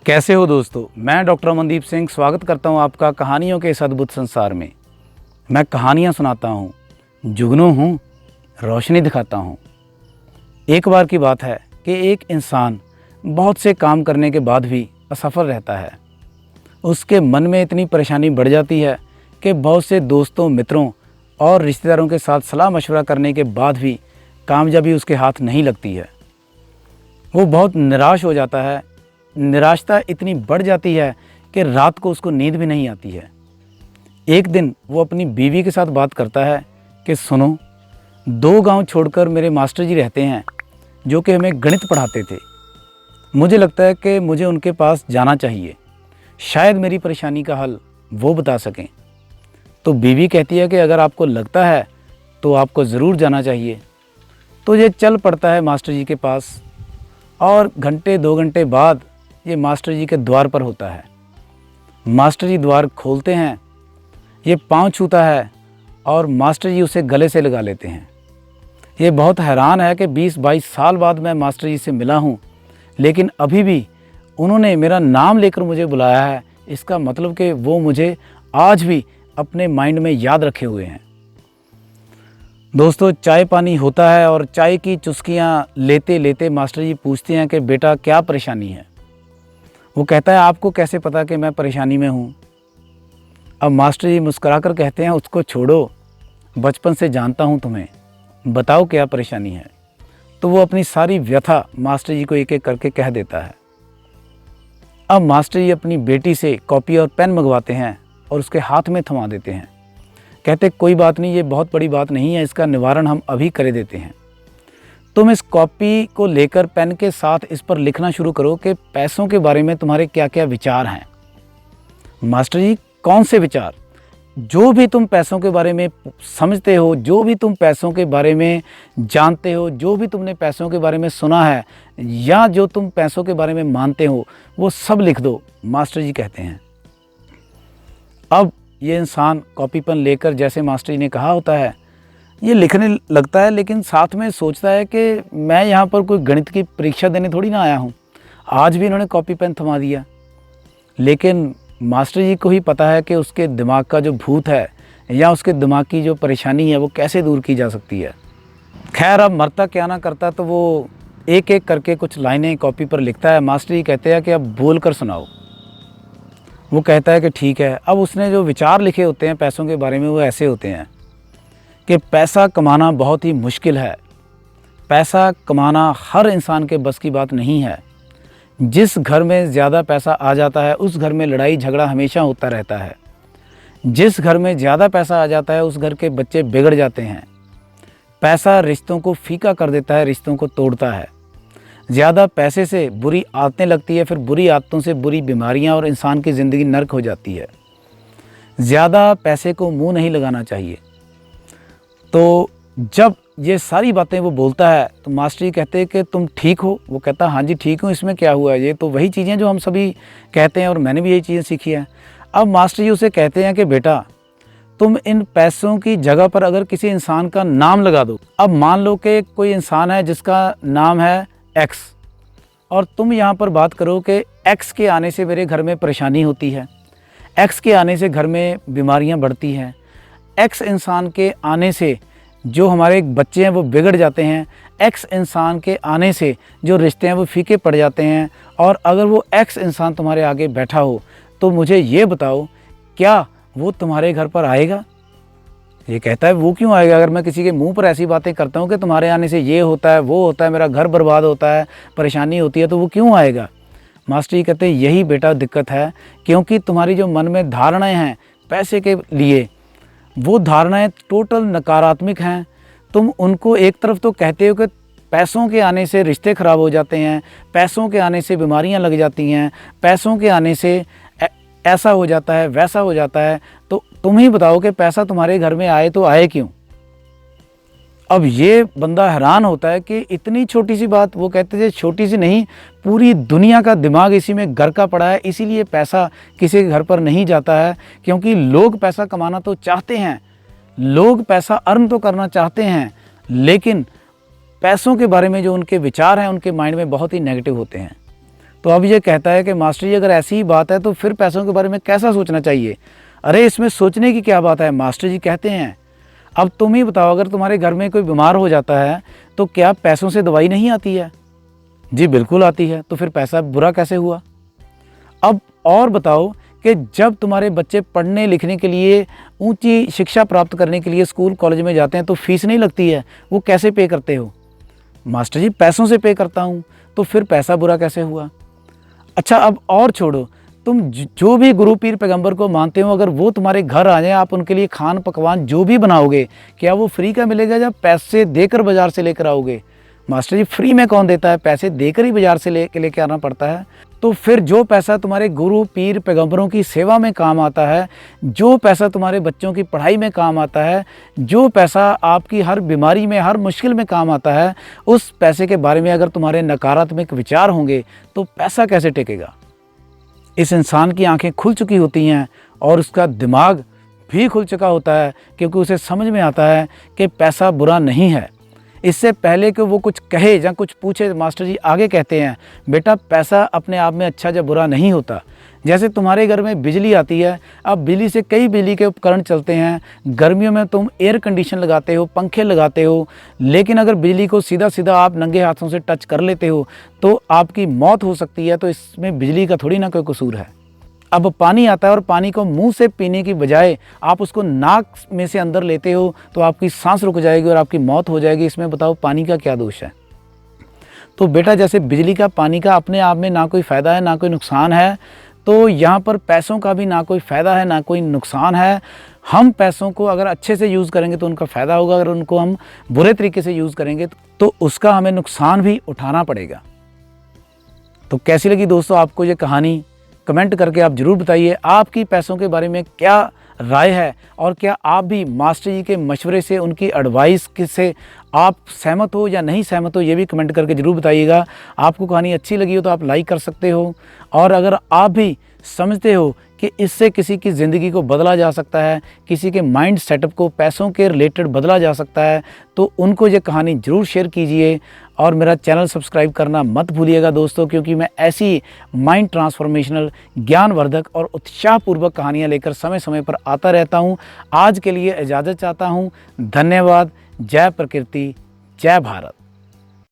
कैसे हो दोस्तों। मैं डॉक्टर अमनदीप सिंह स्वागत करता हूं आपका कहानियों के इस अद्भुत संसार में। मैं कहानियां सुनाता हूं, जुगनू हूं, रोशनी दिखाता हूं। एक बार की बात है कि एक इंसान बहुत से काम करने के बाद भी असफल रहता है। उसके मन में इतनी परेशानी बढ़ जाती है कि बहुत से दोस्तों, मित्रों और रिश्तेदारों के साथ सलाह मशवरा करने के बाद भी कामयाबी उसके हाथ नहीं लगती है। वो बहुत निराश हो जाता है। निराशता इतनी बढ़ जाती है कि रात को उसको नींद भी नहीं आती है। एक दिन वो अपनी बीवी के साथ बात करता है कि सुनो, 2 गांव छोड़कर मेरे मास्टर जी रहते हैं जो कि हमें गणित पढ़ाते थे। मुझे लगता है कि मुझे उनके पास जाना चाहिए, शायद मेरी परेशानी का हल वो बता सकें। तो बीवी कहती है कि अगर आपको लगता है तो आपको ज़रूर जाना चाहिए। तो ये चल पड़ता है मास्टर जी के पास और घंटे 2 घंटे बाद ये मास्टर जी के द्वार पर होता है। मास्टर जी द्वार खोलते हैं, ये पाँव छूता है और मास्टर जी उसे गले से लगा लेते हैं। ये बहुत हैरान है कि 20-22 साल बाद मैं मास्टर जी से मिला हूँ, लेकिन अभी भी उन्होंने मेरा नाम लेकर मुझे बुलाया है। इसका मतलब कि वो मुझे आज भी अपने माइंड में याद रखे हुए हैं। दोस्तों, चाय पानी होता है और चाय की चुस्कियाँ लेते लेते मास्टर जी पूछते हैं कि बेटा क्या परेशानी है। वो कहता है आपको कैसे पता कि मैं परेशानी में हूँ। अब मास्टर जी मुस्कुराकर कहते हैं उसको छोड़ो, बचपन से जानता हूँ तुम्हें, बताओ क्या परेशानी है। तो वो अपनी सारी व्यथा मास्टर जी को एक एक करके कह देता है। अब मास्टर जी अपनी बेटी से कॉपी और पेन मंगवाते हैं और उसके हाथ में थमा देते हैं। कहते कोई बात नहीं, ये बहुत बड़ी बात नहीं है, इसका निवारण हम अभी कर देते हैं। तुम इस कॉपी को लेकर पेन के साथ इस पर लिखना शुरू करो कि पैसों के बारे में तुम्हारे क्या क्या विचार हैं। मास्टर जी कौन से विचार? जो भी तुम पैसों के बारे में समझते हो, जो भी तुम पैसों के बारे में जानते हो, जो भी तुमने पैसों के बारे में सुना है या जो तुम पैसों के बारे में मानते हो, वो सब लिख दो, मास्टर जी कहते हैं। अब ये इंसान कॉपी पेन लेकर जैसे मास्टर जी ने कहा होता है ये लिखने लगता है, लेकिन साथ में सोचता है कि मैं यहाँ पर कोई गणित की परीक्षा देने थोड़ी ना आया हूँ। आज भी इन्होंने कॉपी पेन थमा दिया। लेकिन मास्टर जी को ही पता है कि उसके दिमाग का जो भूत है या उसके दिमाग की जो परेशानी है वो कैसे दूर की जा सकती है। खैर, अब मरता क्या ना करता, तो वो एक एक करके कुछ लाइनें कॉपी पर लिखता है। मास्टर जी कहते हैं कि अब बोल कर सुनाओ। वो कहता है कि ठीक है। अब उसने जो विचार लिखे होते हैं पैसों के बारे में वो ऐसे होते हैं कि पैसा कमाना बहुत ही मुश्किल है। पैसा कमाना हर इंसान के बस की बात नहीं है। जिस घर में ज़्यादा पैसा आ जाता है उस घर में लड़ाई झगड़ा हमेशा होता रहता है। जिस घर में ज़्यादा पैसा आ जाता है उस घर के बच्चे बिगड़ जाते हैं। पैसा रिश्तों को फीका कर देता है, रिश्तों को तोड़ता है। ज़्यादा पैसे से बुरी आदतें लगती है, फिर बुरी आदतों से बुरी बीमारियां और इंसान की ज़िंदगी नर्क हो जाती है। ज़्यादा पैसे को मुंह नहीं लगाना चाहिए। तो जब ये सारी बातें वो बोलता है तो मास्टर जी कहते हैं कि तुम ठीक हो? वो कहता है हाँ जी ठीक हूँ, इसमें क्या हुआ है, ये तो वही चीज़ें जो हम सभी कहते हैं और मैंने भी यही चीज़ें सीखी है। अब मास्टर जी उसे कहते हैं कि बेटा तुम इन पैसों की जगह पर अगर किसी इंसान का नाम लगा दो। अब मान लो कि कोई इंसान है जिसका नाम है एक्स और तुम यहाँ पर बात करो कि एक्स के आने से मेरे घर में परेशानी होती है, एक्स के आने से घर में बीमारियाँ बढ़ती हैं, एक्स इंसान के आने से जो हमारे बच्चे हैं वो बिगड़ जाते हैं, एक्स इंसान के आने से जो रिश्ते हैं वो फीके पड़ जाते हैं। और अगर वो एक्स इंसान तुम्हारे आगे बैठा हो तो मुझे ये बताओ क्या वो तुम्हारे घर पर आएगा? ये कहता है वो क्यों आएगा? अगर मैं किसी के मुंह पर ऐसी बातें करता हूँ कि तुम्हारे आने से ये होता है, वो होता है, मेरा घर बर्बाद होता है, परेशानी होती है, तो वो क्यों आएगा? मास्टर जी कहते हैं यही बेटा दिक्कत है, क्योंकि तुम्हारी जो मन में धारणाएँ हैं पैसे के लिए वो धारणाएं टोटल नकारात्मक हैं। तुम उनको एक तरफ तो कहते हो कि पैसों के आने से रिश्ते ख़राब हो जाते हैं, पैसों के आने से बीमारियां लग जाती हैं, पैसों के आने से ऐसा हो जाता है, वैसा हो जाता है। तो तुम ही बताओ कि पैसा तुम्हारे घर में आए तो आए क्यों? अब ये बंदा हैरान होता है कि इतनी छोटी सी बात। वो कहते थे छोटी सी नहीं, पूरी दुनिया का दिमाग इसी में घर का पड़ा है, इसीलिए पैसा किसी के घर पर नहीं जाता है। क्योंकि लोग पैसा कमाना तो चाहते हैं, लोग पैसा अर्न तो करना चाहते हैं, लेकिन पैसों के बारे में जो उनके विचार हैं उनके माइंड में बहुत ही नेगेटिव होते हैं। तो अब ये कहता है कि मास्टर जी अगर ऐसी ही बात है तो फिर पैसों के बारे में कैसा सोचना चाहिए। अरे इसमें सोचने की क्या बात है। मास्टर जी कहते हैं अब तुम ही बताओ, अगर तुम्हारे घर में कोई बीमार हो जाता है तो क्या पैसों से दवाई नहीं आती है? जी बिल्कुल आती है। तो फिर पैसा बुरा कैसे हुआ? अब और बताओ कि जब तुम्हारे बच्चे पढ़ने लिखने के लिए, ऊंची शिक्षा प्राप्त करने के लिए स्कूल कॉलेज में जाते हैं तो फीस नहीं लगती है, वो कैसे पे करते हो? मास्टर जी पैसों से पे करता हूँ। तो फिर पैसा बुरा कैसे हुआ? अच्छा अब और छोड़ो, तुम जो भी गुरु पीर पैगंबर को मानते हो, अगर वो तुम्हारे घर आ जाए, आप उनके लिए खान पकवान जो भी बनाओगे, क्या वो फ्री का मिलेगा या पैसे देकर बाज़ार से लेकर आओगे? मास्टर जी फ्री में कौन देता है, पैसे देकर ही बाज़ार से लेके आना पड़ता है। तो फिर जो पैसा तुम्हारे गुरु पीर पैगंबरों की सेवा में काम आता है, जो पैसा तुम्हारे बच्चों की पढ़ाई में काम आता है, जो पैसा आपकी हर बीमारी में, हर मुश्किल में काम आता है, उस पैसे के बारे में अगर तुम्हारे नकारात्मक विचार होंगे तो पैसा कैसे टिकेगा? इस इंसान की आंखें खुल चुकी होती हैं और उसका दिमाग भी खुल चुका होता है, क्योंकि उसे समझ में आता है कि पैसा बुरा नहीं है। इससे पहले कि वो कुछ कहे या कुछ पूछे, मास्टर जी आगे कहते हैं बेटा पैसा अपने आप में अच्छा या बुरा नहीं होता। जैसे तुम्हारे घर में बिजली आती है, अब बिजली से कई बिजली के उपकरण चलते हैं। गर्मियों में तुम एयर कंडीशन लगाते हो, पंखे लगाते हो, लेकिन अगर बिजली को सीधा सीधा आप नंगे हाथों से टच कर लेते हो तो आपकी मौत हो सकती है। तो इसमें बिजली का थोड़ी ना कोई कसूर है। अब पानी आता है और पानी को मुंह से पीने की बजाय आप उसको नाक में से अंदर लेते हो तो आपकी सांस रुक जाएगी और आपकी मौत हो जाएगी। इसमें बताओ पानी का क्या दोष है? तो बेटा जैसे बिजली का, पानी का अपने आप में ना कोई फ़ायदा है ना कोई नुकसान है, तो यहाँ पर पैसों का भी ना कोई फ़ायदा है ना कोई नुकसान है। हम पैसों को अगर अच्छे से यूज़ करेंगे तो उनका फ़ायदा होगा, अगर उनको हम बुरे तरीके से यूज़ करेंगे तो उसका हमें नुकसान भी उठाना पड़ेगा। तो कैसी लगी दोस्तों आपको ये कहानी? कमेंट करके आप ज़रूर बताइए आपकी पैसों के बारे में क्या राय है, और क्या आप भी मास्टर जी के मशवरे से, उनकी एडवाइस से आप सहमत हो या नहीं सहमत हो, ये भी कमेंट करके ज़रूर बताइएगा। आपको कहानी अच्छी लगी हो तो आप लाइक कर सकते हो, और अगर आप भी समझते हो कि इससे किसी की ज़िंदगी को बदला जा सकता है, किसी के माइंड सेटअप को पैसों के रिलेटेड बदला जा सकता है, तो उनको ये कहानी ज़रूर शेयर कीजिए। और मेरा चैनल सब्सक्राइब करना मत भूलिएगा दोस्तों, क्योंकि मैं ऐसी माइंड ट्रांसफॉर्मेशनल, ज्ञानवर्धक और उत्साहपूर्वक कहानियाँ लेकर समय समय पर आता रहता हूँ। आज के लिए इजाज़त चाहता हूँ। धन्यवाद। जय प्रकृति, जय भारत।